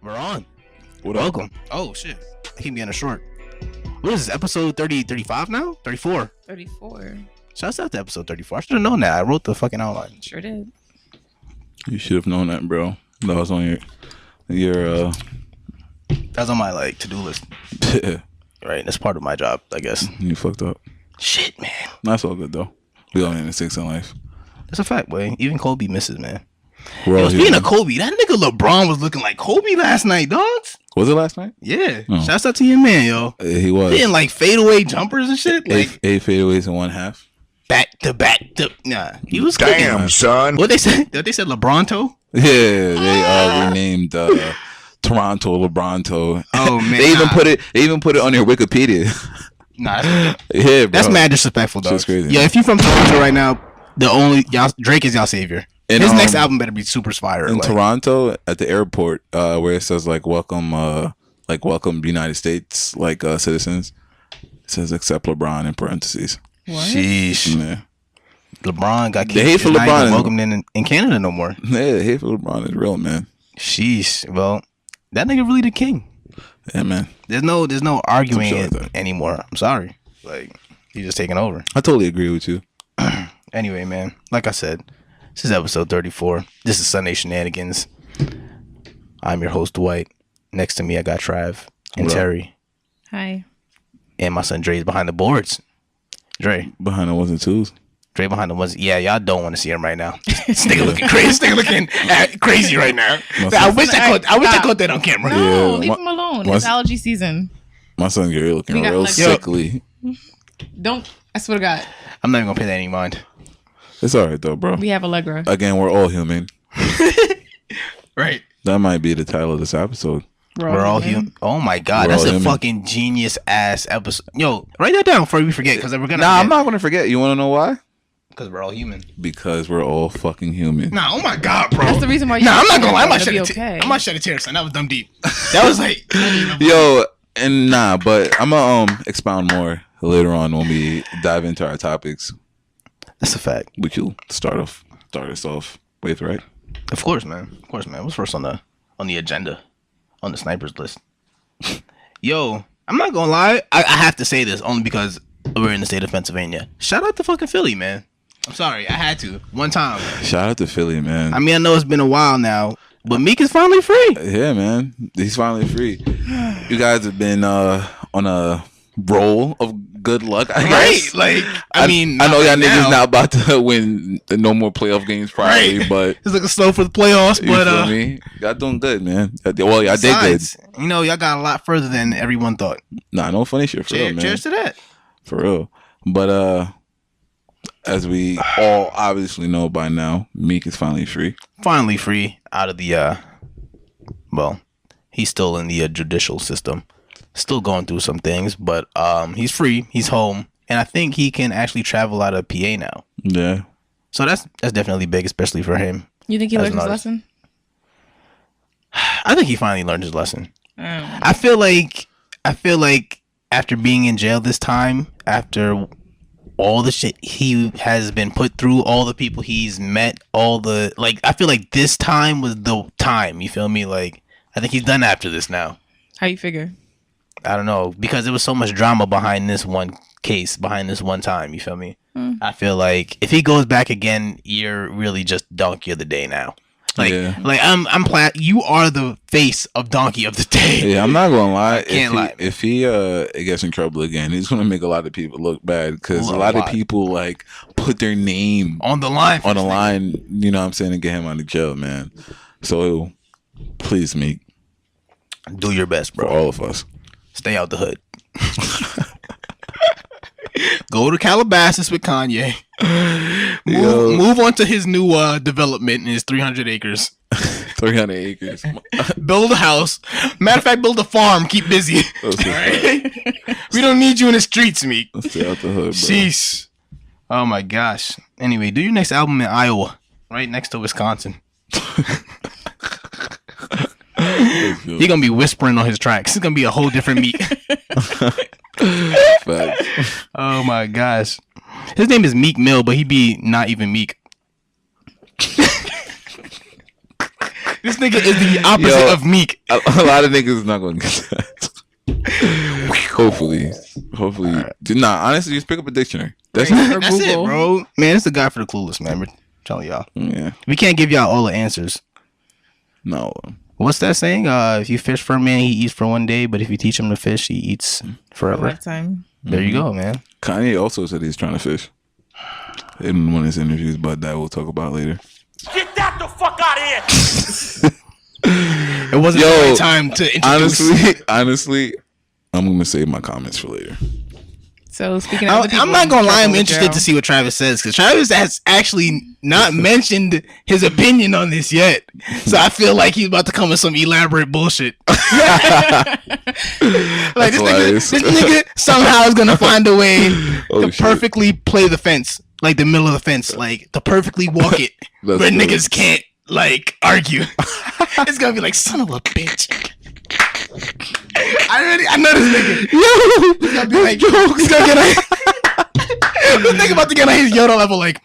We're on. What Welcome. up? Oh, shit. I keep getting short. What is this, episode 30, 35 now? 34. 34. Shouts out to episode 34. I should have known that. I wrote the fucking outline. Sure did. You should have known that, bro. That was on your That's on my, like, to-do list. Right? That's part of my job, I guess. You fucked up. Shit, man. That's all good, though. We all make mistakes in life. That's a fact, boy. Even Kobe misses, man. We're Yo, all speaking human. of Kobe, that nigga LeBron was looking like Kobe last night, dogs. Was it last night? Yeah. Oh. Shouts out to your man, yo. He was. Hitting, like, fadeaway jumpers and shit. Like, eight fadeaways in one half. back to back to... Nah, he was Damn, cooking. son. What they said? They said LeBronto? Yeah, they renamed Toronto LeBronto. Oh, man. They even put it on their Wikipedia. Nah, Yeah, bro. that's mad disrespectful, dog. Shit's crazy. Yeah, if you from Toronto right now, Drake is y'all savior. And, His next album better be super fire. in Like, Toronto at the airport, where it says welcome United States citizens. It says except LeBron in parentheses. What? sheesh. Yeah, LeBron got The hate for not even LeBron is- welcomed in Canada no more. yeah, the hate for LeBron is real, man. Sheesh. Well, that nigga really the king. Yeah, man. There's no arguing Some shit it like that. anymore. I'm sorry. Like, he's just taking over. I totally agree with you. Anyway, man, like I said, this is episode 34. This is Sunday Shenanigans. I'm your host, Dwight. Next to me, I got Trav and What up? Terry. Hi. And my son Dre's behind the boards. Dre Behind the ones and twos. behind the ones. Yeah, y'all don't want to see him right now. This nigga looking crazy. This nigga looking crazy right now. I wish I caught that on camera. No, Yeah, leave my- him alone. my- It's allergy season. My son Gary looking We got, real like- sickly. Don't. I swear to God. I'm not even gonna pay that any mind. It's all right though, bro. We have Allegra. Again, we're all human. Right. That might be the title of this episode. We're all human. Oh my god, We're that's all a human. fucking genius ass episode. Yo, write that down before we forget, because we're gonna. Nah, I'm not gonna forget. You wanna know why? Because we're all human. Because we're all fucking human. Nah, oh my god, bro. That's the reason why you. Nah, I'm not gonna lie. I'm not It'll be shedding okay. I'm not shedding tears, son. That was dumb deep. That was like. Yo, and but I'm gonna expound more later on when we dive into our topics. That's a fact. We could start us off with, right? Of course, man. Of course, man. What's first on the agenda, on the snipers list? Yo, I'm not gonna lie. I have to say this only because we're in the state of Pennsylvania. Shout out to fucking Philly, man. I'm sorry, I had to one time. Shout out to Philly, man. I mean, I know it's been a while now, but Meek is finally free. Yeah, man. He's finally free. You guys have been on a roll of good luck, I guess. Like, I mean, I know y'all not niggas now. not about to win no more playoff games probably, Right. but It's looking slow for the playoffs, you but feel me? Y'all doing good, man. Well, y'all did good. besides, you know, y'all got a lot further than everyone thought. Nah, no funny shit for real, man. Cheers to that. For real. But as we all obviously know by now, Meek is finally free. Finally free out of the well, he's still in the judicial system, still going through some things, but he's free, he's home, and I think he can actually travel out of PA now. Yeah. So that's definitely big, especially for him. You think he As learned an his artist. lesson? I think he finally learned his lesson. Mm. I feel like after being in jail this time, after all the shit he has been put through, all the people he's met, I feel like this time was the time, you feel me? Like, I think he's done after this now. How you figure? I don't know, because there was so much drama behind this one case, behind this one time, you feel me? I feel like if he goes back again, you're really just donkey of the day now. Like, Yeah. like you are the face of donkey of the day. Yeah, I'm not gonna lie. Can't lie, man. If he gets in trouble again, he's gonna make a lot of people look bad because A a lot lot. of people like put their name On the line. on the line. You know what I'm saying, to get him out of jail, man. So please, Meek, Do your best, for bro. all of us. Stay out the hood. Go to Calabasas with Kanye. Yo. Move on to his new development in his 300 acres. 300 acres. Build a house. Matter of fact, build a farm. Keep busy. That's what's Right? We don't need you in the streets, Meek. Let's stay out the hood, bro. Sheesh. Oh my gosh. Anyway, do your next album in Iowa, right next to Wisconsin. He gonna be whispering on his tracks. It's gonna be a whole different Meek. Facts. Oh my gosh. His name is Meek Mill, but he be not even Meek. This nigga is the opposite of Meek. A lot of niggas is not gonna get that. Hopefully. Nah, honestly, just pick up a dictionary. That's Or That's it, Google. bro. Man, it's the guy for the clueless, man. We're telling y'all. yeah. We can't give y'all all the answers. No. What's that saying? If you fish for a man, he eats for one day, but if you teach him to fish, he eats For a forever. lifetime. There you go, man. Kanye also said he's trying to fish in one of his interviews, but that we'll talk about later. Get that the fuck out of here! It wasn't the right time to introduce. Honestly, I'm gonna save my comments for later. So speaking of other people, I'm not gonna lie. I'm with interested Gerald. to see what Travis says because Travis has actually not mentioned his opinion on this yet. So I feel like he's about to come with some elaborate bullshit. Like hilarious. this nigga somehow is gonna find a way Oh, to shit. perfectly play the fence, like the middle of the fence, like to perfectly walk it, That's where good. niggas can't like argue. It's gonna be like son of a bitch. I know this nigga. He's gonna be like, he's gonna get this nigga about to get on his Yoda level, like,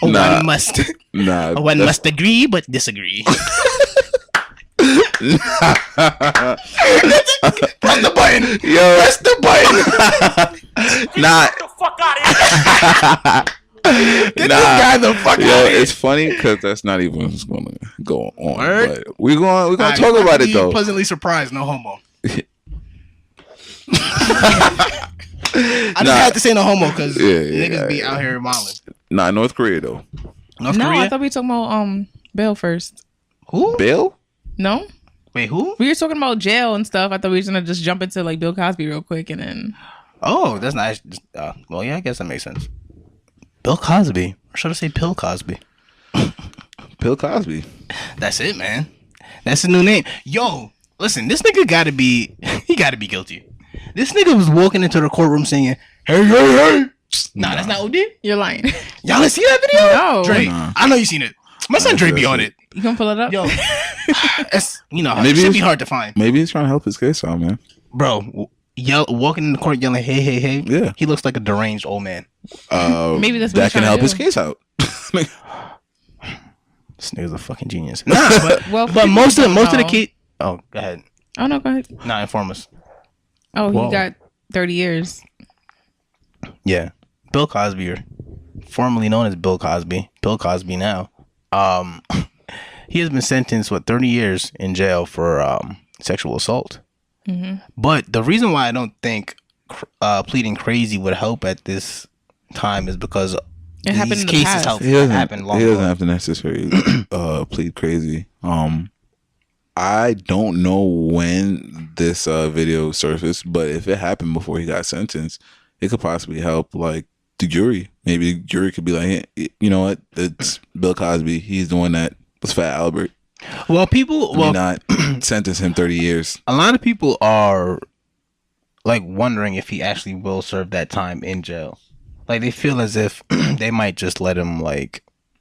Nah. one must That's- agree but disagree. Press the button. Yo, Press the button. nah, Get the fuck out of here! Get this guy the fuck yo, out of here. it's funny because that's not even what's gonna go on. Word? But we're gonna Alright, talk about it be though. Pleasantly surprised, no homo. I just Nah. had to say no homo because Yeah, niggas be yeah. out here wilding. Nah, North Korea though. North No, Korea? I thought we were talking about Bill first. Who? Bill? No, Wait, who? we were talking about jail and stuff. I thought we were gonna just jump into like Bill Cosby real quick and then. Oh, that's nice. Well, yeah, I guess that makes sense. Bill Cosby. Or should I say Bill Cosby? Bill Cosby. That's it, man. That's his new name. Yo, listen, this nigga gotta be guilty. This nigga was walking into the courtroom singing, hey, hey, hey. Nah, that's not OD. You're lying. Y'all didn't see that video? No. Dre, Nah. I know you seen it. My son Dre be on it. You can pull it up. Yo, it's, Maybe it should it's- be hard to find. Maybe he's trying to help his case out, man. Bro, walking in the court yelling, hey, hey, hey. Yeah. He looks like a deranged old man. Maybe that's what that he's can trying help to his do. case out. This nigga's a fucking genius. Nah, but, Well, but most of the know. kid. Oh, go ahead. Oh no, go ahead. Nah, inform us. Oh, Whoa. he got 30 years. Yeah, Bill Cosby, or formerly known as Bill Cosby now. He has been sentenced 30 years in jail for sexual assault. But the reason why I don't think pleading crazy would help at this time is because It happened these in the cases past. have He doesn't, happened long he doesn't ago. have to necessarily plead crazy. I don't know when this video surfaced, but if it happened before he got sentenced, it could possibly help like the jury. Maybe the jury could be like, hey, you know what? It's Bill Cosby. He's the one that was Fat Albert. Well, people, Well, not sentence him 30 years. a lot of people are like wondering if he actually will serve that time in jail. Like they feel as if they might just let him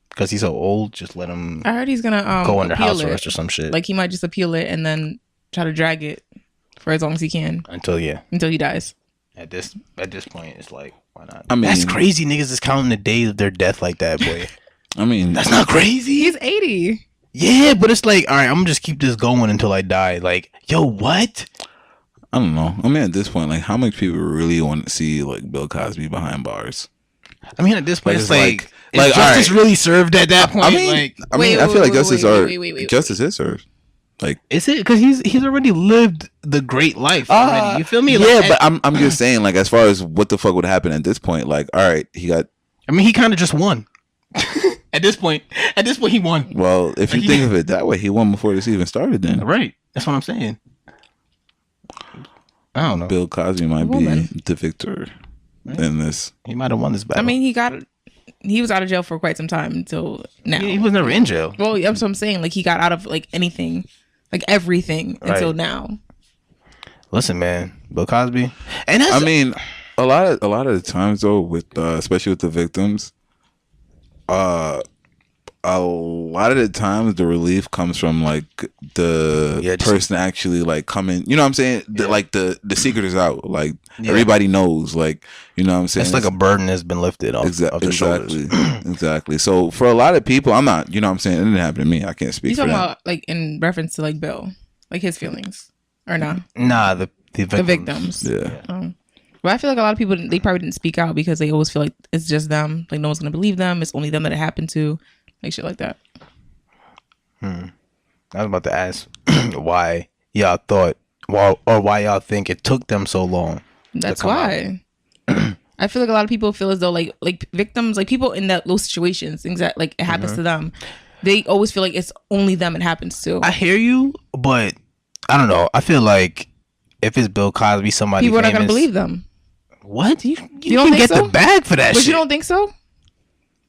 because he's so old, just let him I heard he's gonna go under appeal house it. arrest or some shit. Like he might just appeal it and then try to drag it for as long as he can until until he dies. at this point, it's like why not? I mean- that's crazy. Niggas is counting the days of their death like that, boy. I mean, That's not crazy. He's 80. Yeah, but it's like, all right, I'm gonna just keep this going until I die. Like, yo, what? I don't know. I mean, at this point, like, how much people really want to see like Bill Cosby behind bars? I mean, at this point, Like, it's it's like, like, is all justice right. really served at that point? I mean, like, I mean, Wait, I feel like wait, justice wait. justice is served. Like, is it because he's already lived the great life already? You feel me? Yeah, Like, but I'm just saying, like, as far as what the fuck would happen at this point, like, all right, he got. I mean, he kind of just won. At this point, he won. Well, if you Like, think of it that way, he won before this even started. Then Right. That's what I'm saying. I don't know. Bill Cosby might Woman. be the victor in this. He might have won this battle. I mean, he was out of jail for quite some time until now. he was never in jail. Well, that's what I'm saying. Like he got out of like anything, like everything until Right. now. Listen, man, Bill Cosby, and that's, I mean, a lot of the times though, with especially with the victims, a lot of the times the relief comes from like the person actually like coming. You know what I'm saying? Like the secret is out. Like everybody knows. Like you know what I'm saying? It's like a burden has been lifted off their shoulders. Exactly. So for a lot of people, I'm not. You know what I'm saying? It didn't happen to me. I can't speak. You for talking them. about like in reference to like Bill, like his feelings, or not? Nah, the victims. Yeah. But I feel like a lot of people, they probably didn't speak out because they always feel like it's just them. Like no one's gonna believe them. It's only them that it happened to. Like shit like that. I was about to ask why y'all thought, or why y'all think it took them so long. That's why. I feel like a lot of people feel as though like victims, like people in those situations, things that like it happens to them, they always feel like it's only them it happens to. I hear you, but I don't know. I feel like if it's Bill Cosby, somebody people are famous, not gonna believe them. What? You don't can think get so? the bag for that But shit. you don't think so?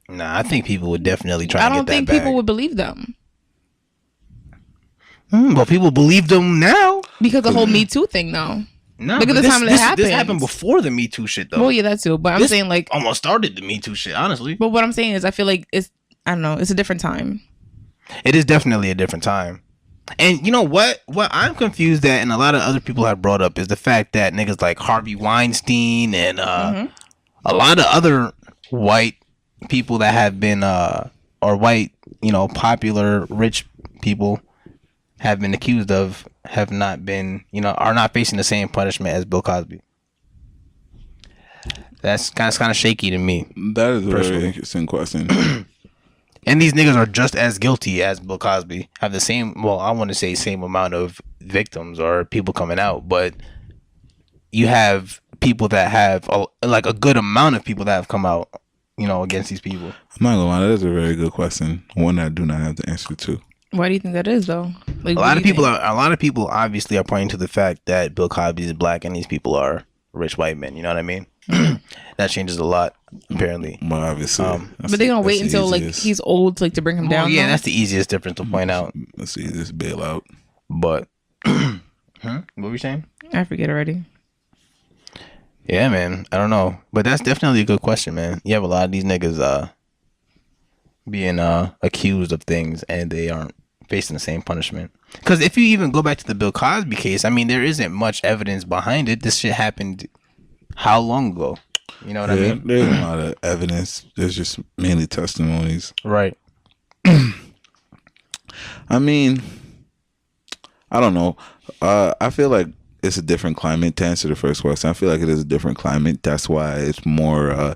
Nah, I think people would definitely try I to get don't that think bag. people would believe them. Well, people believe them now. Because the whole Me Too thing though. No, Look at the time that happened. This happened before the Me Too shit, though. Well, yeah, that too. But I'm saying like almost started the Me Too shit, honestly. But what I'm saying is I feel like it's, I don't know, it's a different time. It is definitely a different time. And you know what? What I'm confused at, and a lot of other people have brought up, is the fact that niggas like Harvey Weinstein and a lot of other white people that have been, or white, you know, popular rich people have been accused of, have not been, you know, are not facing the same punishment as Bill Cosby. That's kind of shaky to me. That is a very interesting question. And these niggas are just as guilty as Bill Cosby. Have the same, well, I want to say same amount of victims or people coming out, but you have people that have like a good amount of people that have come out, you know, against these people. I'm not gonna lie, that is a very good question. One that I do not have the answer to. Why do you think that is though? Like, a lot of people obviously are pointing to the fact that Bill Cosby is black and these people are rich white men. You know what I mean? That changes a lot, apparently. Well, obviously, but they're gonna wait until like he's old to, like to bring him down. Yeah, though? that's the easiest difference to point out. Let's see this bailout. But what were you saying? I forget already. Yeah, man. I don't know, but that's definitely a good question, man. You have a lot of these niggas being accused of things and they aren't facing the same punishment. Because if you even go back to the Bill Cosby case, I mean, there isn't much evidence behind it. This shit happened how long ago? You know what I mean? There's a lot of evidence. There's just mainly testimonies. Right. I mean, I don't know. I feel like it's a different climate. To answer the first question, I feel like it is a different climate. That's why it's more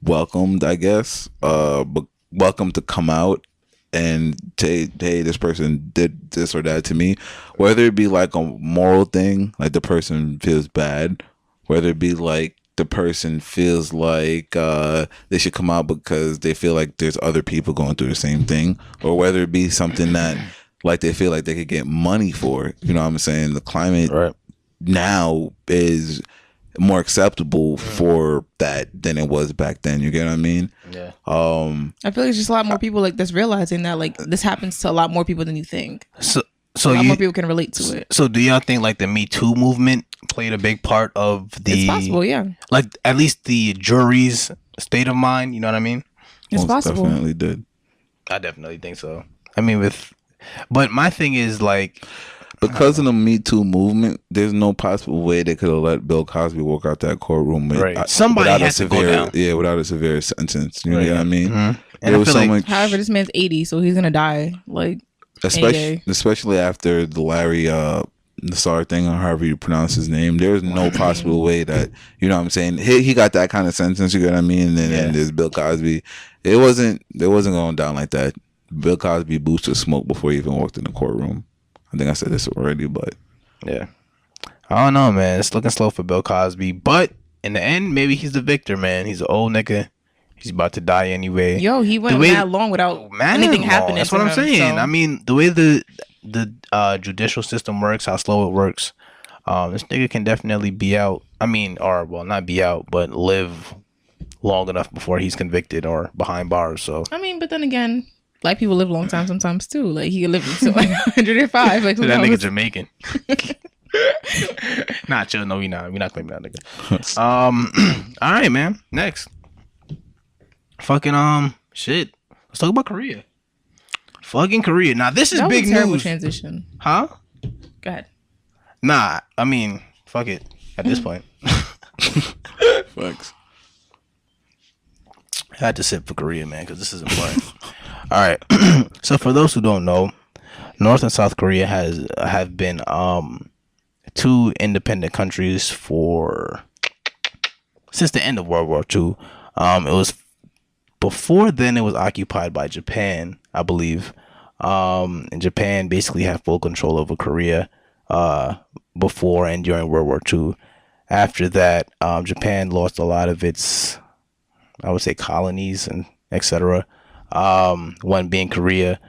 welcomed, I guess. But welcome to come out and say, hey, this person did this or that to me. Whether it be like a moral thing, like the person feels bad, whether it be like the person feels like they should come out because they feel like there's other people going through the same thing, or whether it be something that like they feel like they could get money for. You know what I'm saying? The climate now is more acceptable for that than it was back then. You get what I mean? Yeah. I feel like it's just a lot more people like that's realizing that like this happens to a lot more people than you think. So a lot more people can relate to it. So do y'all think like the Me Too movement played a big part of the? It's possible, yeah. Like at least the jury's state of mind. You know what I mean? It's possible. Definitely did. I definitely think so. I mean, but my thing is like, because of the Me Too movement, there's no possible way they could have let Bill Cosby walk out that courtroom. Somebody had to go down. Yeah, without a severe sentence. You know what I mean? Mm-hmm. And I feel like, however, this man's 80, so he's gonna die. Like, especially after the Larry Nassar thing, or however you pronounce his name, there's no possible way that, you know what I'm saying, he got that kind of sentence. You get what I mean? And then there's Bill Cosby. It wasn't going down like that. Bill Cosby boosted smoke before he even walked in the courtroom. I think I said this already, but yeah, I don't know, man. It's looking slow for Bill Cosby, but in the end, maybe he's the victor, man. He's an old nigga. He's about to die anyway. Yo, he went mad long without anything happening. That's what I'm saying. So. I mean, the way the judicial system works, how slow it works, this nigga can definitely be out. I mean, or well, not be out, but live long enough before he's convicted or behind bars. So I mean, but then again, black people live a long time sometimes too. Like he could live until like 105. Like so that nigga Jamaican. Nah, chill. No, we're not claiming that nigga. All right, man. Next. Fucking shit. Let's talk about Korea. Fucking Korea. Now this is That was big a terrible news, transition. huh? Go ahead. Nah, I mean, fuck it. At this point, Thanks. I had to sit for Korea, man, because this is important. All right. So for those who don't know, North and South Korea have been two independent countries since the end of World War II. It was before then. It was occupied by Japan, I believe. And Japan basically had full control over Korea before and during World War II. After that, Japan lost a lot of its, I would say, colonies and etc. One being Korea,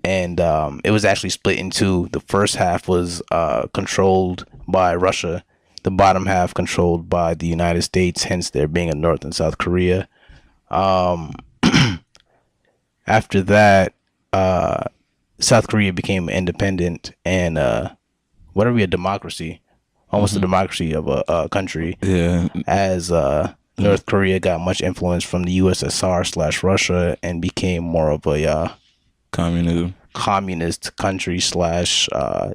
and it was actually split in two. The first half was controlled by Russia, the bottom half controlled by the United States, hence there being a North and South Korea. After that, South Korea became independent and what are we, a democracy, almost a democracy of a country. Yeah. As North Korea got much influence from the USSR / Russia and became more of a Communism. communist country /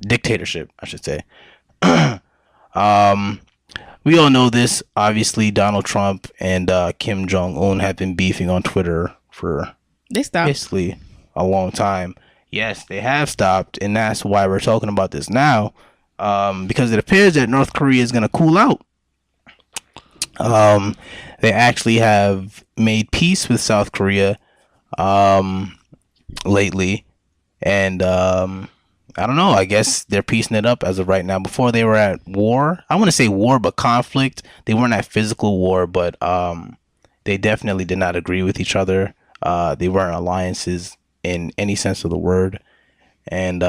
dictatorship, I should say. We all know this. Obviously, Donald Trump and Kim Jong-un have been beefing on Twitter for They stopped. basically a long time. Yes, they have stopped, and that's why we're talking about this now, because it appears that North Korea is going to cool out. They actually have made peace with South Korea lately, and I don't know, I guess they're piecing it up as of right now. Before they were at war. I want to say war, but conflict. They weren't at physical war, but they definitely did not agree with each other. They weren't alliances in any sense of the word. And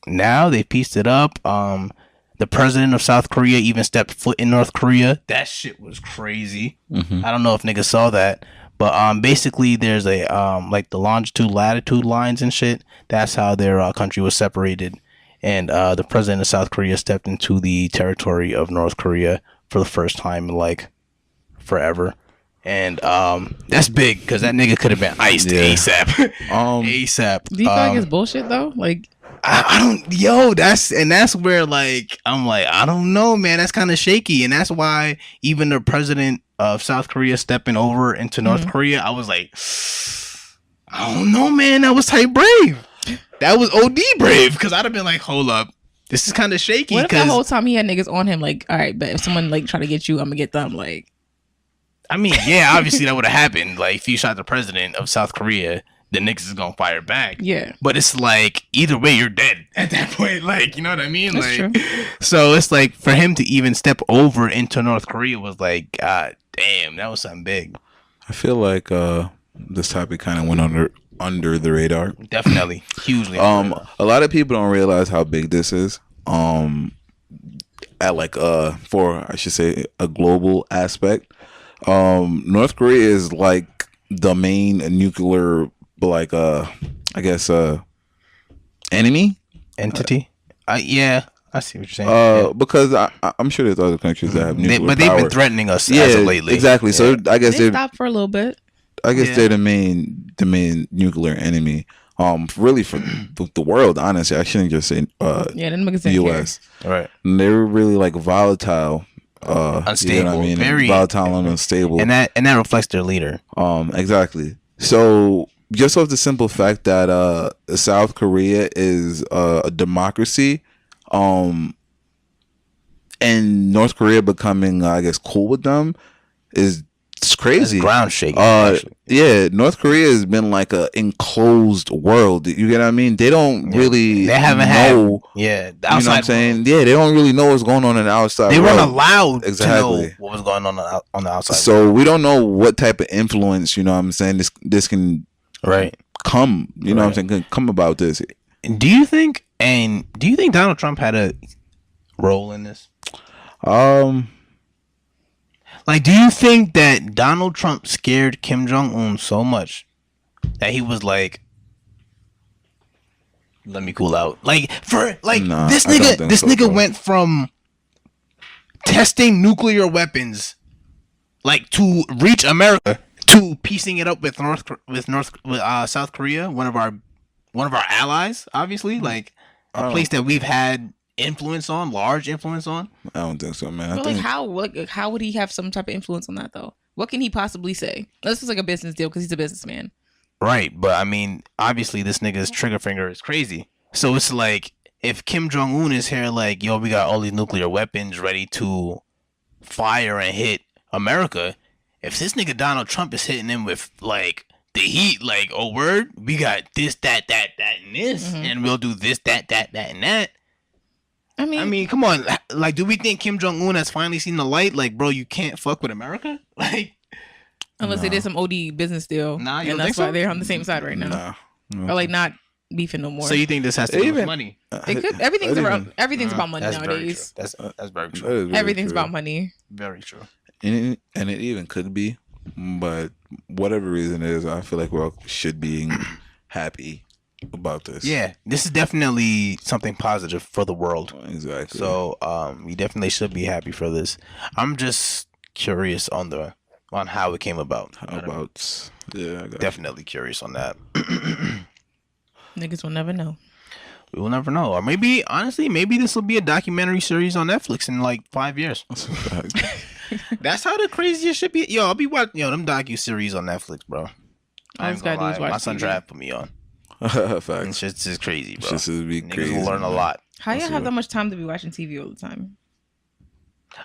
now they pieced it up. The president of South Korea even stepped foot in North Korea. That shit was crazy. I don't know if niggas saw that. But basically there's a like the longitude, latitude lines and shit. That's how their country was separated. And the president of South Korea stepped into the territory of North Korea for the first time in like forever. And that's big because that nigga could have been iced ASAP. ASAP. Do you feel like it's bullshit though? Like, I don't, yo, that's where like I'm like, I don't know, man. That's kind of shaky, and that's why even the president of South Korea stepping over into North Korea, I was like, I don't know, man. That was type brave. That was OD brave, because I'd have been like, hold up, this is kind of shaky. what if the whole time he had niggas on him? Like, all right, but if someone like try to get you, I'm gonna get them. Like, I mean, yeah, obviously that would have happened. Like, if you shot the president of South Korea, the niggas is gonna fire back. yeah, But it's like either way, you're dead at that point. Like, you know what I mean? That's like, true. So it's like for him to even step over into North Korea was like, God damn, that was something big. I feel like this topic kind of went under the radar. Definitely, hugely. A lot of people don't realize how big this is. At like for I should say a global aspect. North Korea is like the main nuclear, like I guess enemy entity. Yeah, I see what you're saying. because I'm sure there's other countries that have nuclear But they've been power. through us as of lately. Exactly. So I guess they they're stopped for a little bit. they're the main nuclear enemy. Really for the world. Honestly, I shouldn't just say Yeah, them niggas the didn't U.S. Right. And they were really like volatile, Unstable, You know what I mean? very Volatile and unstable. And that reflects their leader. Exactly. So just off the simple fact that South Korea is a democracy, and North Korea becoming, I guess, cool with them is it's crazy. That's ground shaking. Actually. Yeah, North Korea has been like a enclosed world. You get what I mean? They don't really They haven't know. had. Yeah, the You know what I'm outside saying? world. Yeah, they don't really know what's going on in the outside They world. weren't allowed to Exactly. know what was going on the outside. So we don't know what type of influence, you know what I'm saying, this can right. come, you know what I'm saying, can come about this. Do you think Donald Trump had a role in this? Like, do you think that Donald Trump scared Kim Jong-un so much that he was like, let me cool out? Like, for like Nah, this I don't nigga think so, bro. went from testing nuclear weapons like to reach America to piecing it up with South Korea, one of our one of our allies, obviously, like a place that we've had large influence on. I don't think so, man. But like how would he have some type of influence on that though? What can he possibly say? This is like a business deal because he's a businessman. Right, but I mean, obviously, this nigga's trigger finger is crazy. So it's like if Kim Jong Un is here, like, yo, we got all these nuclear weapons ready to fire and hit America. If this nigga Donald Trump is hitting him with like the heat, like, oh word, we got this, that, and this, and we'll do this, that, and that. I mean, come on. Like, do we think Kim Jong Un has finally seen the light? Like, bro, you can't fuck with America. Like, unless they did some OD business deal, Nah, you and don't that's think why so? they're on the same side right now, Nah. or like not beefing no more. so you think this has to do with money? It could. Everything's about money That's nowadays. very true. That's very That true. is very Everything's true. about money. Very true. And it even could be, but whatever reason it is, I feel like we all should be happy about this. Yeah, this is definitely something positive for the world. Exactly. So, we definitely should be happy for this. I'm just curious on how it came about. How about I got Definitely curious on that. Niggas will never know. We will never know. Or maybe, honestly, this will be a documentary series on Netflix in like 5 years. That's how the craziest shit be. Yo, I'll be watching them docu-series on Netflix, bro. All this guy do is watch My son TV. Trav put me on. Facts. It's just crazy, bro. Shit's just be Niggas crazy, will learn a man. lot. How you That's have it. that much time to be watching TV all the time?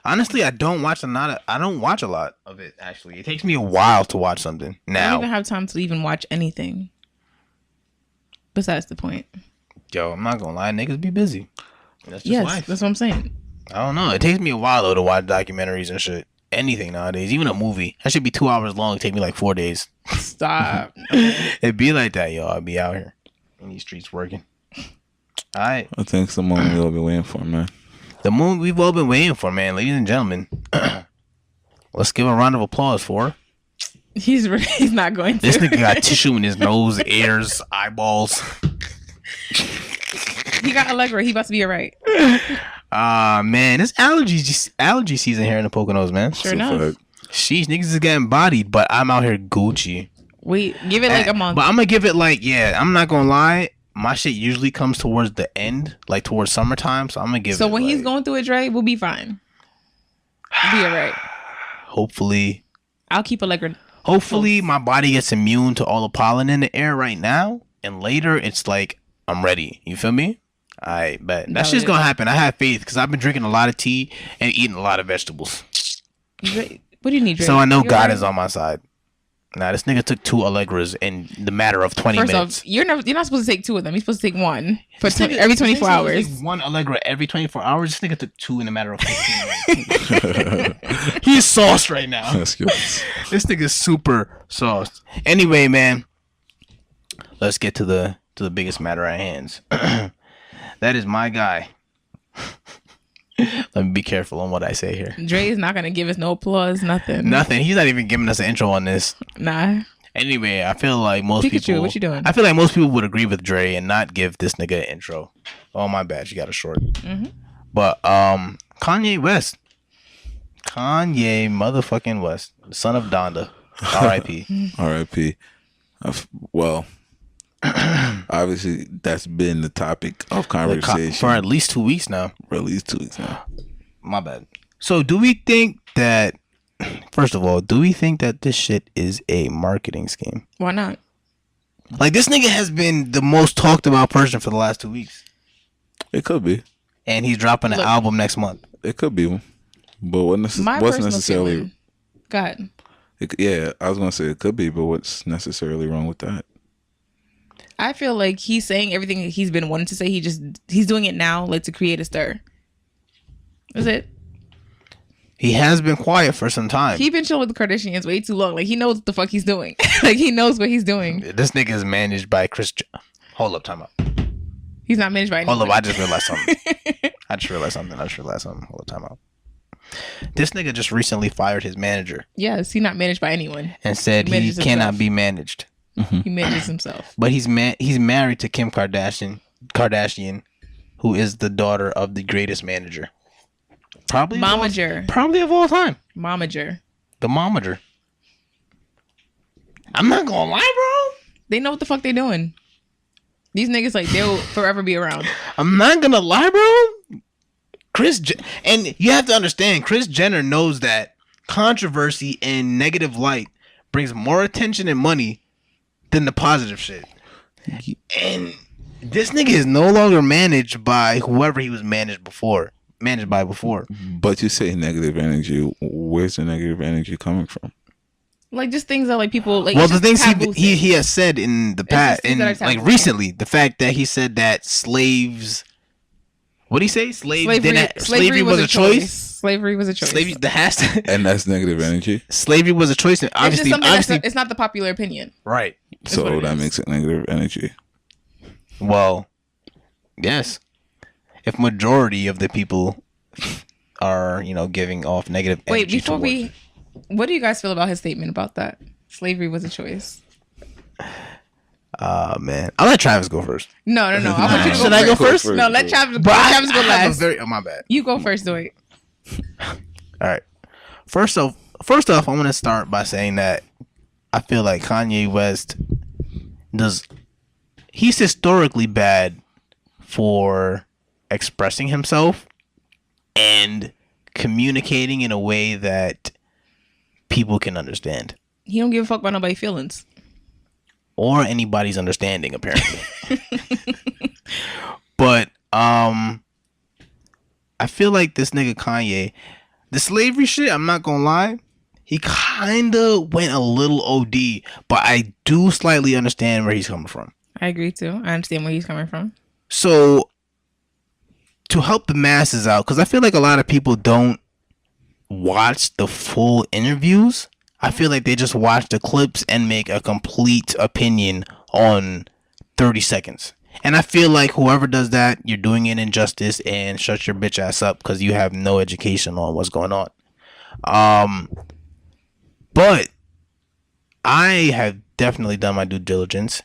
Honestly, I don't watch a lot of it. Actually, it takes me a while to watch something. I don't Now, even have time to even watch anything. Besides the point. yo, I'm not gonna lie, niggas be busy. That's just Yes, life. that's what I'm saying. I don't know. It takes me a while though to watch documentaries and shit. Anything nowadays, even a movie, that should be 2 hours long. It take me like 4 days. Stop. It'd be like that, yo. I'll be out here in these streets working. All right, I think it's the moment we've all been waiting for, man. the moment we've all been waiting for, man, ladies and gentlemen. Let's give a round of applause for He's not going to. this nigga. Got tissue in his nose, ears, eyeballs. He got Allegra. He about to be alright. Man, it's allergy season here in the Poconos, man. Sure So enough. fuck. Sheesh, niggas is getting bodied, but I'm out here Gucci. Wait, give it like a month. But I'm gonna give it like, yeah, I'm not gonna lie. My shit usually comes towards the end, like towards summertime. So I'm gonna give it. So when he's like, going through it, Dre, we'll be fine. We'll be alright. hopefully, I'll keep Allegra. my body gets immune to all the pollen in the air right now, and later it's like I'm ready. You feel me? I bet that's just gonna happen. I have faith because I've been drinking a lot of tea and eating a lot of vegetables. Dre, what do you need, Dre? So I know You God alright? is on my side. Nah, this nigga took 2 Allegras in the matter of 20 First minutes. off, you're not supposed to take 2 of them. You're supposed to take 1 for every 24 hours. Like 1 Allegra every 24 hours. This nigga took 2 in a matter of 15 minutes. He's sauced right now. That's good. This nigga's super sauced. Anyway, man, let's get to the biggest matter at hands. That is my guy. Let me be careful on what I say here. Dre is not gonna give us no applause, nothing. Nothing. He's not even giving us an intro on this. Nah. Anyway, I feel like most Pikachu, people. what you doing? I feel like most people would agree with Dre and not give this nigga an intro. Oh my bad, you got a short. But Kanye West, Kanye motherfucking West, son of Donda, R.I.P. R.I.P. Well, obviously that's been the topic of conversation For at least 2 weeks now. for at least 2 weeks now. My bad. So do we think that? First of all, do we think that this shit is a marketing scheme? Why not? Like, this nigga has been the most talked about person for the last 2 weeks. It could be. And he's dropping an album next month. It could be. But what's My personal necessarily? feeling. Go ahead. Yeah, I was gonna say it could be, but what's necessarily wrong with that? I feel like he's saying everything that he's been wanting to say. He's doing it now, like to create a stir. That's it. He has been quiet for some time. He been chilling with the Kardashians way too long. Like he knows what the fuck he's doing. Like he knows what he's doing. This nigga is managed by Chris. Hold up, time out. He's not managed by anyone. Hold up, I just realized something. Hold up, time out. This nigga just recently fired his manager Yes, he's not managed by anyone. and said he Manages cannot himself. be managed. He manages himself. But he's married to Kim Kardashian, who is the daughter of the greatest manager. Probably of all time. Momager. The momager. I'm not gonna lie, bro. They know what the fuck they doing. These niggas, like, they'll forever be around. I'm not gonna lie, bro. And you have to understand, Kris Jenner knows that controversy and negative light brings more attention and money than the positive shit. And this nigga is no longer managed by whoever he was managed by before. But you say negative energy. Where's the negative energy coming from? Like, just things that, like, people, like, Well, the things he has said in the past, and like recently, the fact that he said that slaves, what did he say? Slavery was a choice. Slavery was a choice. Slavery, and that's negative energy. Slavery was a choice. And obviously, it's not the popular opinion. Right. So that makes it negative energy. Well, yes. If majority of the people are, giving off negative energy. Wait, what do you guys feel about his statement about that? Slavery was a choice. Man. I'll let Travis go first. No. I want you to go Should I go first? No, let Travis go last. My bad. You go first, Dwight. All right. First off, I'm going to start by saying that I feel like Kanye West he's historically bad for expressing himself and communicating in a way that people can understand. He don't give a fuck about nobody's feelings. Or anybody's understanding, apparently. But I feel like this nigga Kanye, the slavery shit, I'm not gonna lie, he kinda went a little OD, but I do slightly understand where he's coming from. I agree too. I understand where he's coming from. So to help the masses out, because I feel like a lot of people don't watch the full interviews. I feel like they just watch the clips and make a complete opinion on 30 seconds. And I feel like whoever does that, you're doing an injustice, and shut your bitch ass up because you have no education on what's going on. But I have definitely done my due diligence.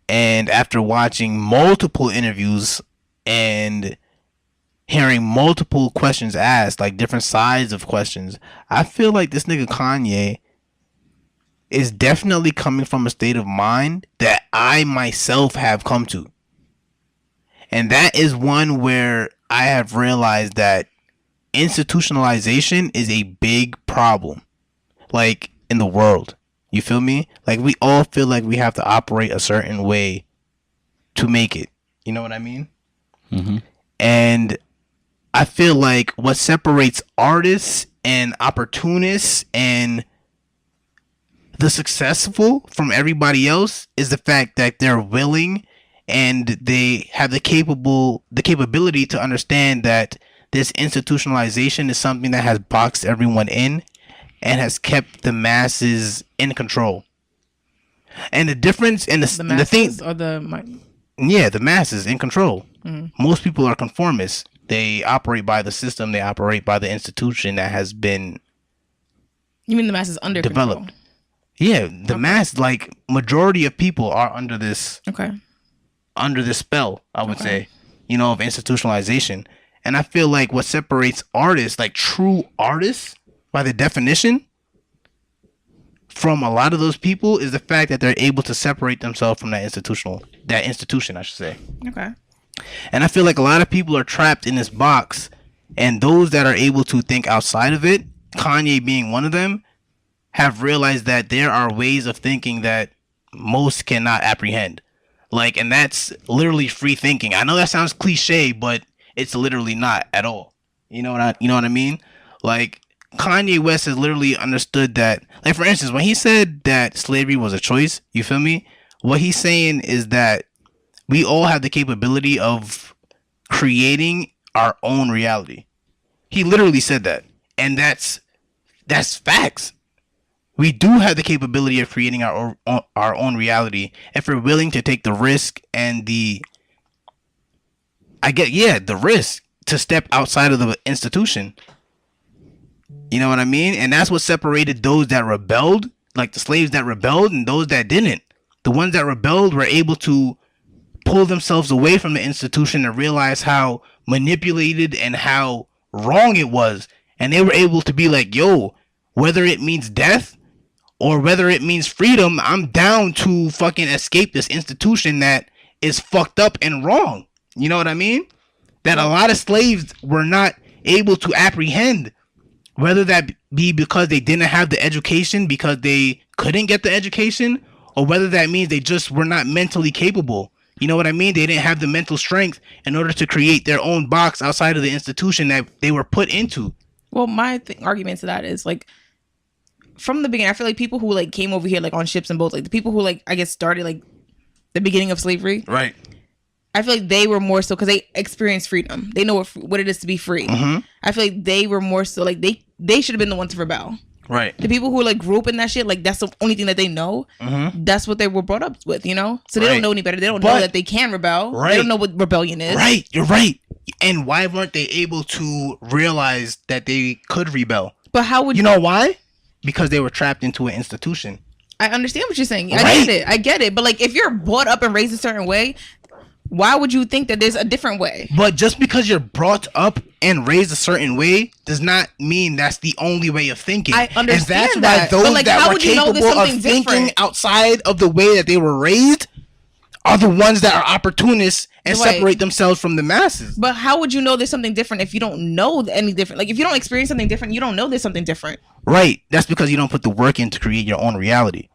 And after watching multiple interviews and hearing multiple questions asked, like different sides of questions, I feel like this nigga Kanye is definitely coming from a state of mind that I myself have come to. And that is one where I have realized that institutionalization is a big problem, like, in the world. You feel me? Like, we all feel like we have to operate a certain way to make it. You know what I mean? Mm-hmm. And I feel like what separates artists and opportunists and the successful from everybody else is the fact that they're willing and they have the capability to understand that this institutionalization is something that has boxed everyone in and has kept the masses in control. And the difference in the masses thing, or the masses in control. Mm-hmm. Most people are conformists. They operate by the system. They operate by the institution that has been. You mean the masses under developed? Control? Yeah, the mass, like, majority of people are under this. Okay. Under this spell, I would say, of institutionalization. And I feel like what separates artists, like true artists, by the definition, from a lot of those people is the fact that they're able to separate themselves from that institution, I should say. Okay. And I feel like a lot of people are trapped in this box, and those that are able to think outside of it, Kanye being one of them, have realized that there are ways of thinking that most cannot apprehend. Like, and that's literally free thinking. I know that sounds cliche, but it's literally not at all. You know what I mean? Like, Kanye West has literally understood that, like, for instance, when he said that slavery was a choice, you feel me? What he's saying is that we all have the capability of creating our own reality. He literally said that. And that's facts. We do have the capability of creating our own reality if we're willing to take the risk and the risk to step outside of the institution. You know what I mean? And that's what separated those that rebelled, like the slaves that rebelled, and those that didn't. The ones that rebelled were able to pull themselves away from the institution and realize how manipulated and how wrong it was. And they were able to be like, yo, whether it means death or whether it means freedom, I'm down to fucking escape this institution that is fucked up and wrong. You know what I mean? That a lot of slaves were not able to apprehend, whether that be because they didn't have the education, because they couldn't get the education, or whether that means they just were not mentally capable. You know what I mean? They didn't have the mental strength in order to create their own box outside of the institution that they were put into. Well, my argument to that is like, from the beginning, I feel like people who like came over here like on ships and boats, like the people who like I guess started like the beginning of slavery, Right. I feel like they were more so because they experienced freedom. They know what it is to be free. I feel like they were more so like they should have been the ones to rebel. Right. The people who like grew up in that shit, like that's the only thing that they know. That's what they were brought up with, you know. So they don't know any better. They don't know that they can rebel. Right. They don't know what rebellion is. Right. You're right. And why weren't they able to realize that they could rebel? But how would You know why? Because they were trapped into an institution. I understand what you're saying. Right. I get it. But like, if you're brought up and raised a certain way, why would you think that there's a different way? But just because you're brought up and raised a certain way does not mean that's the only way of thinking. I understand and that. that's why those But, like, that how were would you know there's capable of something thinking different? outside of the way that they were raised are the ones that are opportunists and Right. separate themselves from the masses. But how would you know there's something different if you don't know any different? Like, if you don't experience something different, you don't know there's something different. Right. That's because you don't put the work in to create your own reality.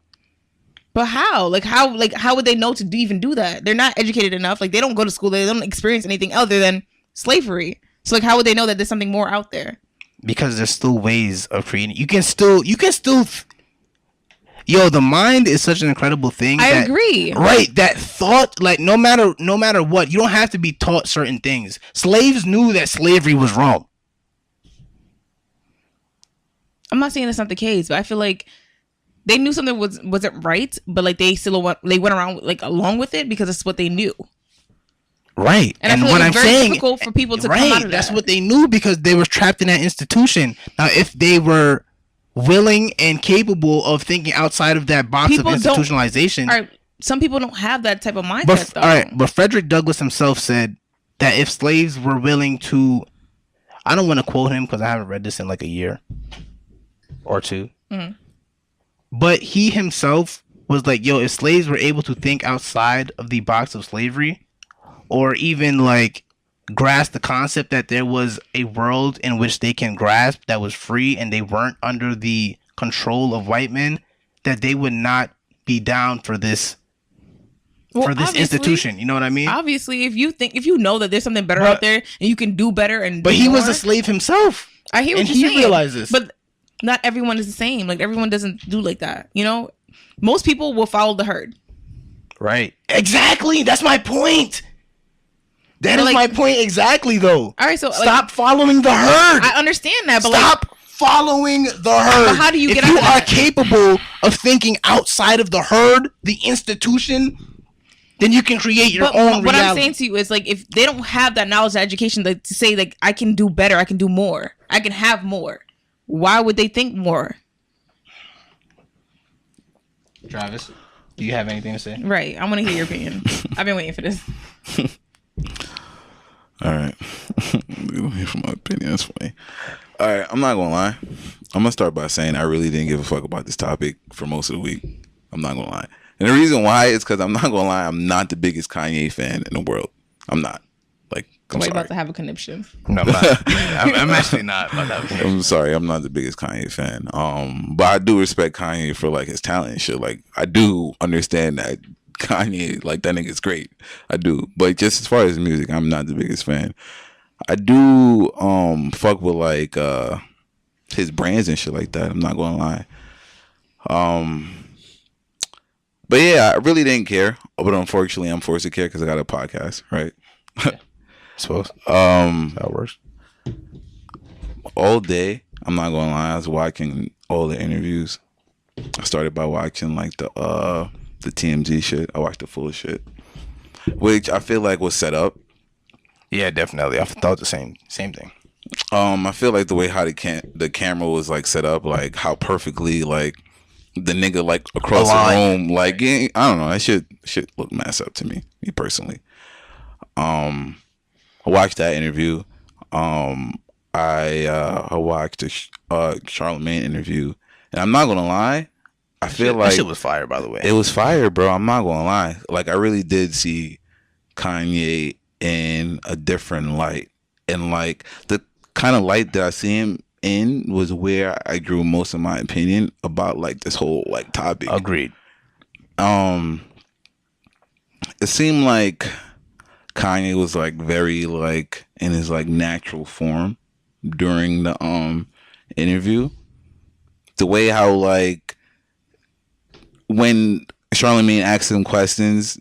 But how? Like, how would they know to even do that? They're not educated enough. Like, they don't go to school. They don't experience anything other than slavery. So, like, how would they know that there's something more out there? Because there's still ways of creating. You can still yo, the mind is such an incredible thing. I agree. Right, that thought, like no matter what, you don't have to be taught certain things. Slaves knew that slavery was wrong. I'm not saying that's not the case, but I feel like they knew something wasn't right, but like they went around like along with it because it's what they knew. Right, And I feel like it's very difficult for people to come out of that's that. what they knew because they were trapped in that institution. Now, if they were willing and capable of thinking outside of that box People of don't- institutionalization, All right, some people don't have that type of mindset. but though. all right, but Frederick Douglass himself said that if slaves were willing to, I don't want to quote him because I haven't read this in like a year or two, but he himself was like, yo, if slaves were able to think outside of the box of slavery, or even like grasp the concept that there was a world in which they can grasp that was free and they weren't under the control of white men, that they would not be down for this Obviously- institution. You know what I mean? Obviously, if you know that there's something better out there and you can do better and But do he was more, a slave himself. I hear what and you're he saying. realized this. But not everyone is the same. Like, everyone doesn't do like that. You know, most people will follow the herd. Right. Exactly. That's my point. That But, is like- my point exactly, though. All right, so Stop following the herd. I understand that, but Stop following the herd. But how do you if get you out of are that? capable of thinking outside of the herd, the institution, then you can create your but own what reality. I'm saying to you is, like, if they don't have that knowledge and education to say, like, I can do better, I can do more, I can have more, why would they think more? Travis, do you have anything to say? Right. I want to hear your opinion. I've been waiting for this. All right. Hear from my opinion. That's funny. All right. I'm not gonna lie. I'm gonna start by saying I really didn't give a fuck about this topic for most of the week. I'm not gonna lie, and the reason why is because I'm not gonna lie. I'm not the biggest Kanye fan in the world. I'm not. Like, I'm We're sorry. about to have a conniption. No, I'm not. I'm actually not. I'm sorry, I'm not the biggest Kanye fan. But I do respect Kanye for like his talent and shit. Like, I do understand that Kanye, like, that nigga's great. I do. But just as far as music, I'm not the biggest fan. I do fuck with like his brands and shit like that. I'm not gonna lie. But yeah, I really didn't care. But unfortunately, I'm forced to care because I got a podcast, right? suppose. That works. All day, I'm not gonna lie, I was watching all the interviews. I started by watching like the TMZ shit. I watched the full shit, which I feel like was set up. Yeah, definitely. I thought the same thing. I feel like the way how the camera was like set up, like how perfectly like the nigga like across the room, like, yeah, I don't know, that shit looked messed up to me personally. I watched that interview. I watched the Charlemagne interview, and I'm not gonna lie, I feel like that shit was fire. By the way, it was fire, bro. I'm not gonna lie. Like, I really did see Kanye in a different light. And like the kind of light that I see him in was where I drew most of my opinion about like this whole like topic. Agreed. It seemed like Kanye was like very like in his like natural form during the interview. The way how like when Charlamagne asked him questions,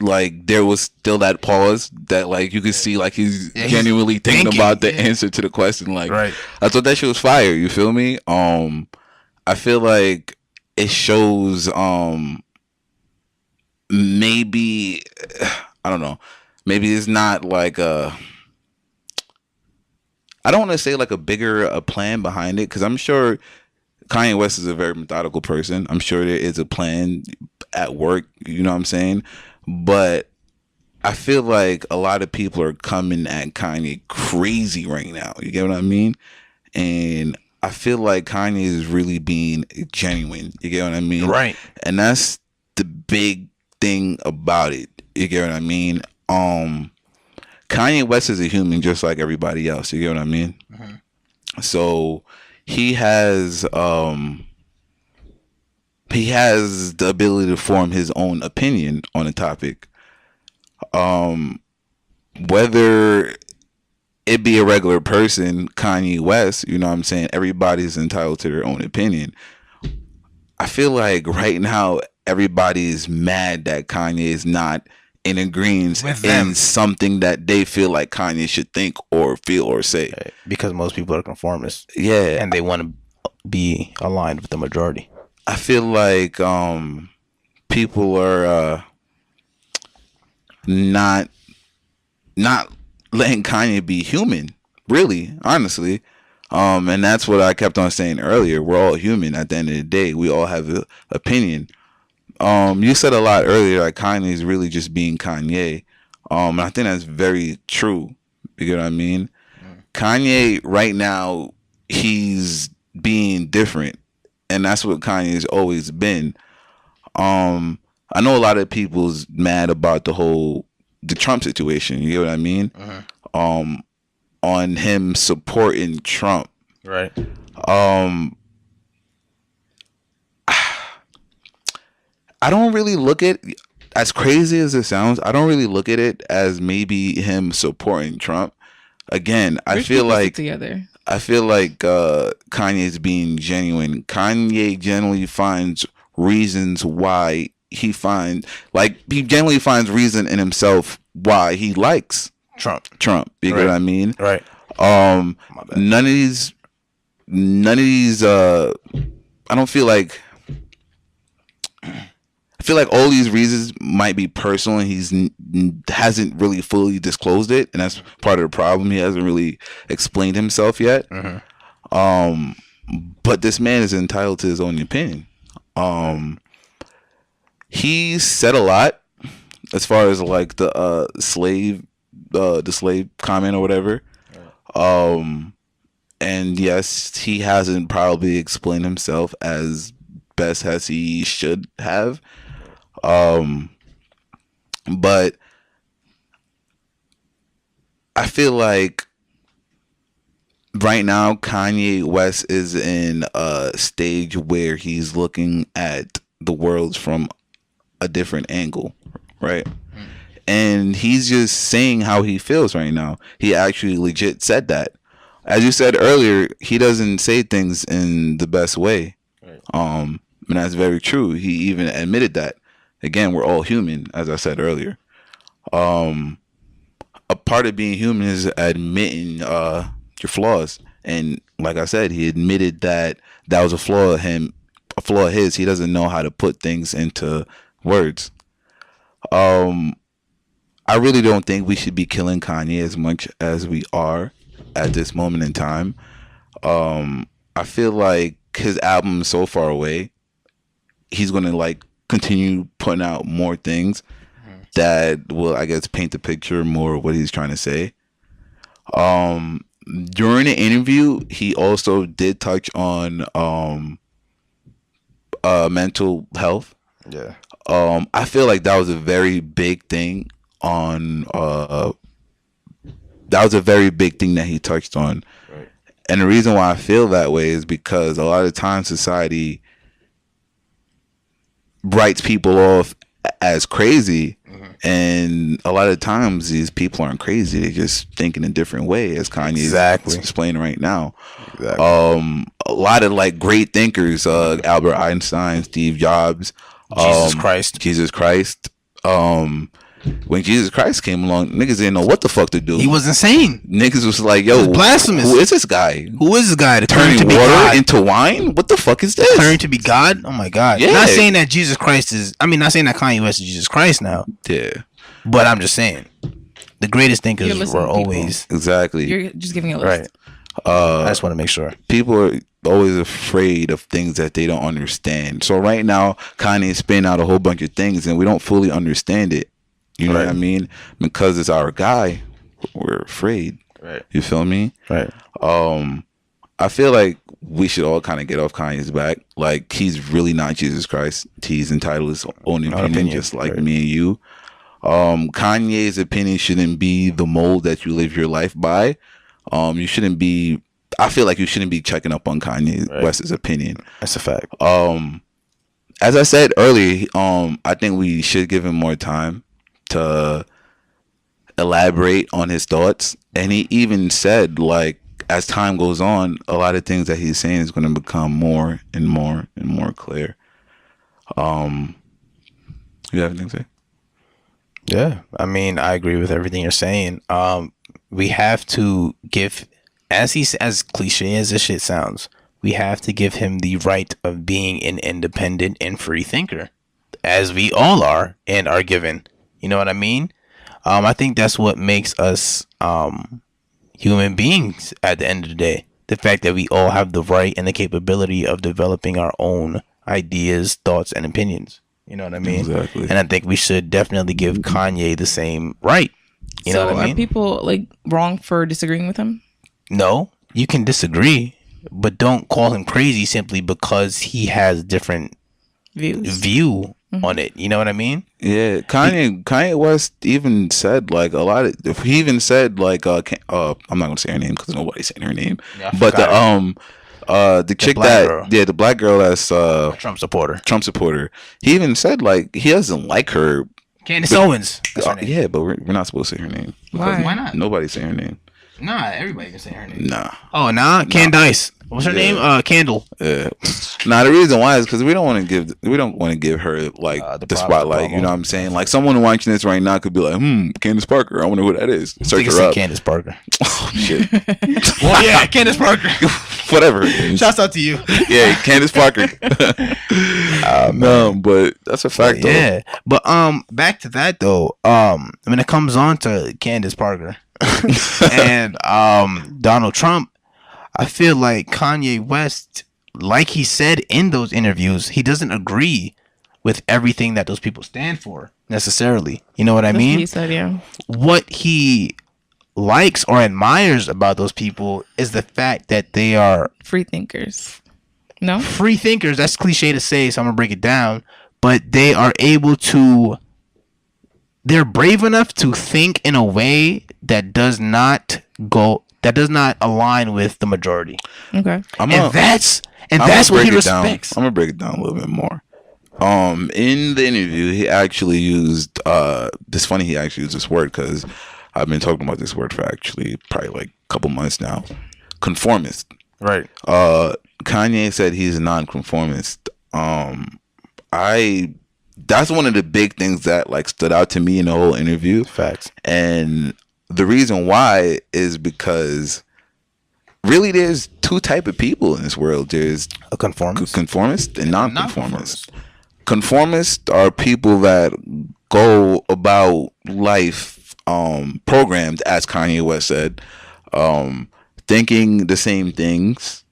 like there was still that pause that like you could see like he's genuinely thinking about the answer to the question. Like Right. I thought that shit was fire. You feel me? I feel like it shows maybe I don't know. Maybe it's not like I don't want to say like a bigger plan behind it, because I'm sure Kanye West is a very methodical person. I'm sure there is a plan at work, you know what I'm saying? But I feel like a lot of people are coming at Kanye crazy right now. You get what I mean? And I feel like Kanye is really being genuine. You get what I mean? Right. And that's the big thing about it. You get what I mean? Kanye West is a human just like everybody else. You get what I mean? Mm-hmm. So he has the ability to form his own opinion on a topic. Whether it be a regular person, Kanye West, you know what I'm saying? Everybody's entitled to their own opinion. I feel like right now everybody's mad that Kanye is not in agreement in something that they feel like Kanye should think or feel or say. Because most people are conformists. Yeah. And they want to be aligned with the majority. I feel like people are not letting Kanye be human, really, honestly. And that's what I kept on saying earlier. We're all human at the end of the day. We all have an opinion. You said a lot earlier, like Kanye is really just being Kanye. And I think that's very true. You get what I mean? Kanye right now, he's being different. And that's what Kanye's always been. I know a lot of people's mad about the Trump situation. You get what I mean? On him supporting Trump. Right. I don't really look at, as crazy as it sounds, I don't really look at it as maybe him supporting Trump. Again, I feel like Kanye's being genuine. Kanye generally finds reasons why he generally finds reason in himself why he likes Trump. You get what I mean? Right. None of these I don't feel like, I feel like all these reasons might be personal, and he's hasn't really fully disclosed it, and that's part of the problem. He hasn't really explained himself yet. But this man is entitled to his own opinion. He said a lot as far as like the slave comment or whatever. And yes, he hasn't probably explained himself as best as he should have. But I feel like right now Kanye West is in a stage where he's looking at the world from a different angle, right? And he's just saying how he feels right now. He actually legit said that. As you said earlier, he doesn't say things in the best way. Right. And that's very true. He even admitted that. Again, we're all human, as I said earlier. A part of being human is admitting your flaws. And like I said, he admitted that was a flaw of his. He doesn't know how to put things into words. I really don't think we should be killing Kanye as much as we are at this moment in time. I feel like his album is so far away. He's going to like continue putting out more things that will, I guess, paint the picture more of what he's trying to say. During the interview, he also did touch on mental health. Yeah. I feel like that was a very big thing on that was a very big thing that he touched on. Right. And the reason why I feel that way is because a lot of times society writes people off as crazy, and a lot of times these people aren't crazy. They just think in a different way, as Kanye is explaining right now. Exactly. A lot of like great thinkers, Albert Einstein, Steve Jobs, Jesus Christ. When Jesus Christ came along, niggas didn't know what the fuck to do. He was insane. Niggas was like, yo, blasphemous. Who is this guy? Who is this guy? Turning to be water God? Into wine? What the fuck is this? Turning to be God? Oh my God. Yeah. Not saying that Jesus Christ is, I mean, not saying that Kanye West is Jesus Christ now. Yeah. But I'm just saying, the greatest thinkers were always. Exactly. You're just giving a list. Right. I just want to make sure. People are always afraid of things that they don't understand. So right now, Kanye is spinning out a whole bunch of things and we don't fully understand it. You know what I mean? Because it's our guy, we're afraid. Right. You feel me? Right. I feel like we should all kind of get off Kanye's back. Like, he's really not Jesus Christ. He's entitled to his own opinion, just like me and you. Kanye's opinion shouldn't be the mold that you live your life by. You shouldn't be. I feel like you shouldn't be checking up on Kanye West's opinion. That's a fact. As I said earlier, I think we should give him more time to elaborate on his thoughts. And he even said, like, as time goes on, a lot of things that he's saying is going to become more and more and more clear. You have anything to say? Yeah, I mean, I agree with everything you're saying. We have to give, as cliche as this shit sounds, we have to give him the right of being an independent and free thinker, as we all are and are given. You know what I mean? I think that's what makes us human beings at the end of the day. The fact that we all have the right and the capability of developing our own ideas, thoughts, and opinions. You know what I mean? Exactly. And I think we should definitely give Kanye the same right. You know what I mean? Are people like wrong for disagreeing with him? No, you can disagree, but don't call him crazy simply because he has different view on it. You know what I mean? Yeah, Kanye West even said like a lot of. He even said like I'm not gonna say her name because nobody's saying her name. Yeah, but the chick the black girl that's Trump supporter. He even said like he doesn't like her. Candace Owens. That's her name. Yeah, but we're not supposed to say her name. Why? Why not? Nobody's saying her name. Nah, everybody can say her name. Nah. Oh, nah. Candice. What's her name? Candle. Yeah. Nah, the reason why is because we don't want to give her like the spotlight. You know what I'm saying? Like someone watching this right now could be like, Candace Parker. I wonder who that is. Search her up. Candace Parker. Oh shit. Well, yeah, Candace Parker. Whatever. Shouts out to you. Yeah, Candace Parker. No, but that's a fact. Though. Yeah, but back to that though. When it comes on to Candace Parker and Donald Trump, I feel like Kanye West, like he said in those interviews, he doesn't agree with everything that those people stand for necessarily. You know what I mean? What he said, yeah. What he likes or admires about those people is the fact that they are free thinkers. No? Free thinkers. That's cliche to say, so I'm going to break it down. But they are able to, they're brave enough to think in a way that does not align with the majority. Okay. That's what he respects. I'm gonna break it down a little bit more. In the interview, he actually used it's funny he actually used this word because I've been talking about this word for actually probably like a couple months now. Conformist. Right. Kanye said he's a non-conformist. That's one of the big things that like stood out to me in the whole interview. Facts. And the reason why is because really there's two type of people in this world. There's a conformist and non-conformist. Conformists are people that go about life programmed, as Kanye West said, thinking the same things,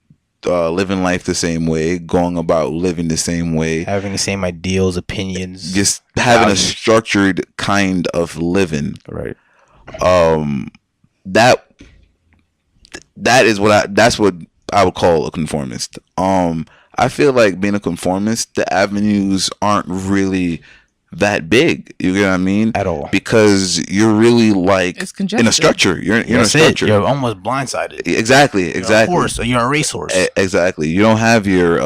living life the same way, going about living the same way, having the same ideals, opinions, just having a structured kind of living. Right. That's what I would call a conformist. I feel like being a conformist, the avenues aren't really that big. You get what I mean? At all. Because you're really like It's in a congested. structure. You're in a That's it. structure. You're almost blindsided. Exactly. You're a Exactly. horse, or you're a racehorse. Exactly. You don't have your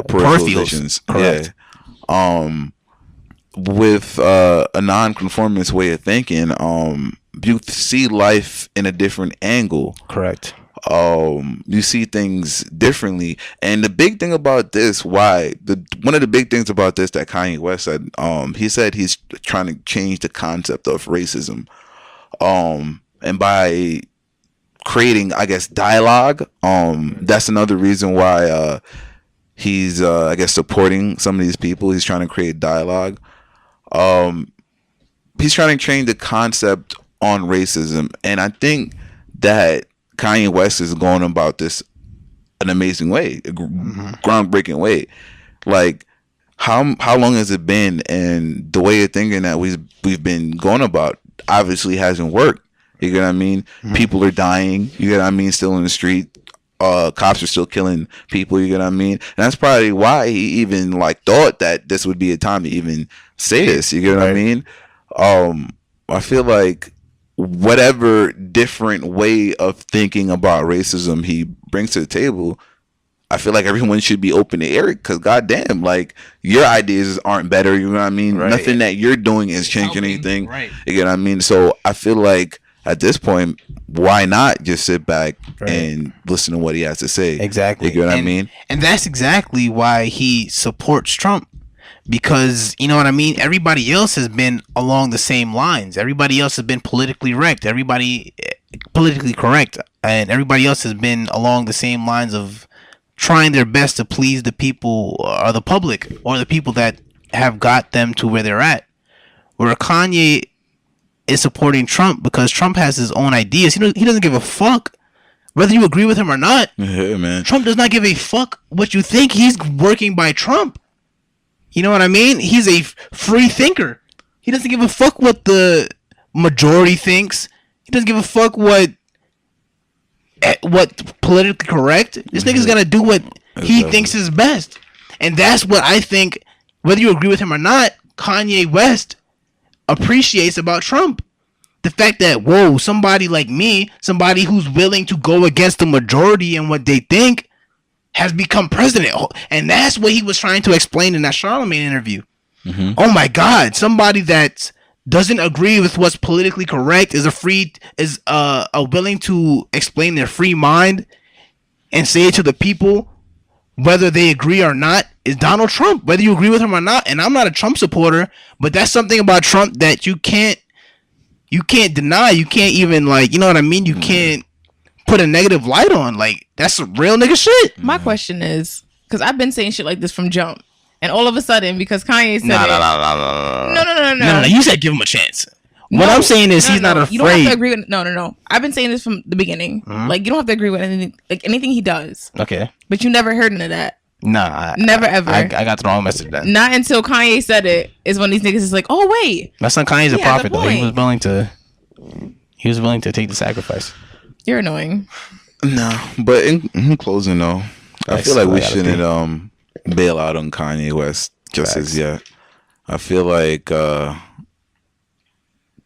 peripheral Peripherals. visions. Correct. Yeah. With a non-conformist way of thinking, you see life in a different angle. Correct. You see things differently. And the big thing about this, one of the big things about this that Kanye West said, he said he's trying to change the concept of racism. And by creating, I guess, dialogue, that's another reason why he's I guess supporting some of these people. He's trying to create dialogue. He's trying to change the concept on racism, and I think that Kanye West is going about this an amazing way, a groundbreaking way. Like, how long has it been? And the way of thinking that we've been going about obviously hasn't worked. You get what I mean? People are dying. You get what I mean? Still in the street. Cops are still killing people. You get what I mean? And that's probably why he even like thought that this would be a time to even say this. You get what I mean? I feel like whatever different way of thinking about racism he brings to the table, I feel like everyone should be open to hear it, because goddamn, like, your ideas aren't better. You know what I mean? Right. Nothing that you're doing is changing anything. Right. You get what I mean? So I feel like at this point, why not just sit back and listen to what he has to say? Exactly. You get what I mean? And that's exactly why he supports Trump. Because, you know what I mean? Everybody else has been along the same lines. Everybody else has been politically correct. And everybody else has been along the same lines of trying their best to please the people or the public or the people that have got them to where they're at. Where Kanye is supporting Trump because Trump has his own ideas. He doesn't give a fuck whether you agree with him or not. Yeah, man. Trump does not give a fuck what you think. He's working by Trump. You know what I mean? He's a free thinker. He doesn't give a fuck what the majority thinks. He doesn't give a fuck what politically correct. This nigga's gonna do what he thinks is best. And that's what I think, whether you agree with him or not, Kanye West appreciates about Trump. The fact that, whoa, somebody like me, somebody who's willing to go against the majority and what they think, has become president. And that's what he was trying to explain in that Charlemagne interview. Oh my God, somebody that doesn't agree with what's politically correct is willing to explain their free mind and say it to the people whether they agree or not, is Donald Trump, whether you agree with him or not. And I'm not a Trump supporter, but that's something about Trump that you can't deny. You can't even, like, you know what I mean? You can't put a negative light on. Like, that's some real nigga shit. My question is, because I've been saying shit like this from jump, and all of a sudden, because Kanye said No. You said give him a chance. What I'm saying is he's not afraid. You don't have to agree with. No. I've been saying this from the beginning. Like, you don't have to agree with anything he does. Okay. But you never heard none of that. Nah. Never ever. I got the wrong message then. Not until Kanye said it is when these niggas is like, oh wait. My son Kanye's a He has a prophet though. He point. was willing to take the sacrifice. You're annoying. No, but in closing though, I feel like we Facts. shouldn't bail out on Kanye West just as yet. I feel like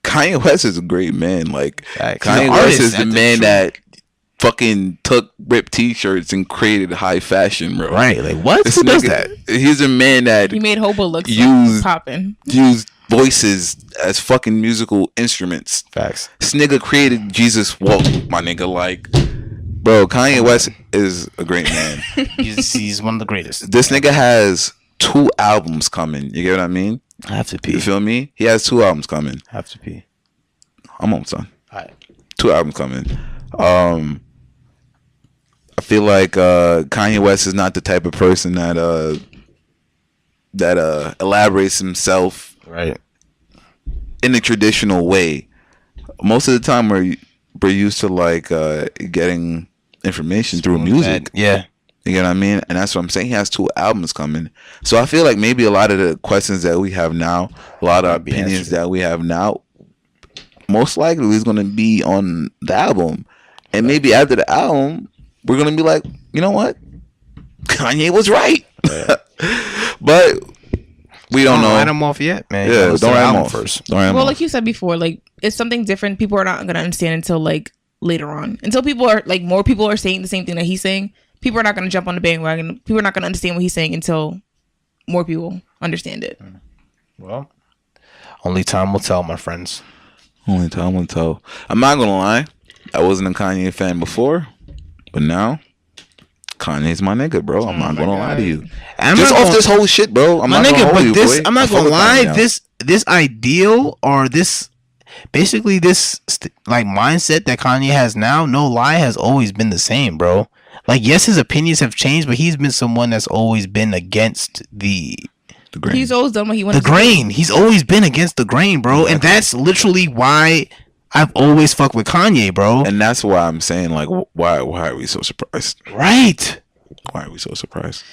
Kanye West is a great man. Like, Facts. Kanye He's an West artist is the at the man truth. that fucking took ripped t-shirts and created high fashion, bro. Right. Like, what? This Who does nigga- that? He's a man that He made hobo look Use- popping. used voices as fucking musical instruments. Facts. This nigga created Jesus Walk, my nigga. Like, bro, Kanye West is a great man. He's one of the greatest. This nigga has 2 albums coming. You get what I mean? I have to pee. You feel me? He has 2 albums coming. I have to pee. I'm on, son. All right. 2 albums coming. I feel like Kanye West is not the type of person that elaborates himself Right. in the traditional way. Most of the time, we're used to like getting information through music. Yeah. You get what I mean? And that's what I'm saying. He has 2 albums coming. So I feel like maybe a lot of the questions that we have now, a lot of Be opinions answered. that we have now, most likely is going to be on the album. And maybe after the album, we're going to be like, you know what? Kanye was right. But We don't know. Write them off yet, man. Yeah, Let's don't do the write them album off first. Don't write them Well, off. like you said before, like it's something different. People are not gonna understand until like later on. Until people are like more people are saying the same thing that he's saying. People are not gonna jump on the bandwagon. People are not gonna understand what he's saying until more people understand it. Well, only time will tell, my friends. Only time will tell. I'm not gonna lie. I wasn't a Kanye fan before, but now Kanye's my nigga, bro. I'm not gonna lie to you. I'm Just not off gonna- this whole shit, bro. I'm my not nigga, gonna hold but you, this, boy. I'm I not fuck gonna with lie. Kanye now. This ideal or this, basically this like mindset that Kanye has now, no lie, has always been the same, bro. Like, yes, his opinions have changed, but he's been someone that's always been against the grain. He's always done what he wanted. the grain. He's always been against the grain, bro, and that's literally why I've always fucked with Kanye, bro. And that's why I'm saying, like, why are we so surprised? Right. Why are we so surprised?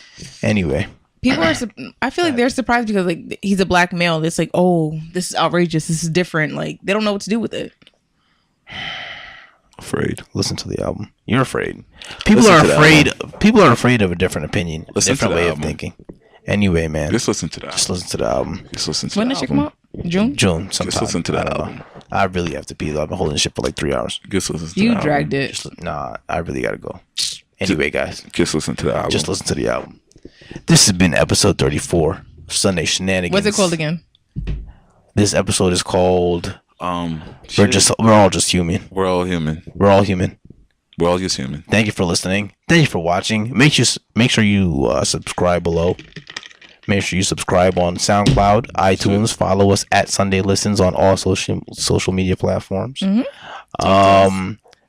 Anyway, People are. I feel like they're surprised because like he's a black male. It's like, oh, this is outrageous. This is different. Like they don't know what to do with it. Afraid. listen to the album. You're afraid. People Listen are to the afraid. People are afraid of a different opinion, a Listen to different the way album. of thinking. Anyway, man, Just listen to that. just listen to the album. Just listen to When the did it album. come out? June. June, sometime. listen to I that don't know. album. I really have to pee though. I've been holding this shit for like 3 hours. Just listen to You the dragged album. it. Nah, I really gotta go. Anyway, guys, Just listen to the album. just listen to the album. This has been episode 34 of Sunday Shenanigans. What's it called again? This episode is called shit. We're all just human. We're all human. We're all human. We're all just human. Thank you for listening. Thank you for watching. Make sure you subscribe below. Make sure you subscribe on SoundCloud, iTunes. Follow us at Sunday Listens on all social media platforms.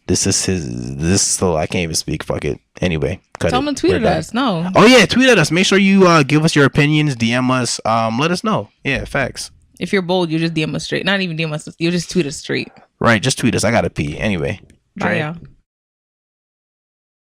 This is still, I can't even speak. Fuck it. Anyway, Tell them to tweet at us. No. Oh yeah, tweet at us. Make sure you give us your opinions. DM us. Let us know. Yeah, facts. If you're bold, you just DM us straight. Not even DM us. You just tweet us straight. Right, just tweet us. I gotta pee. Anyway. Bye, y'all.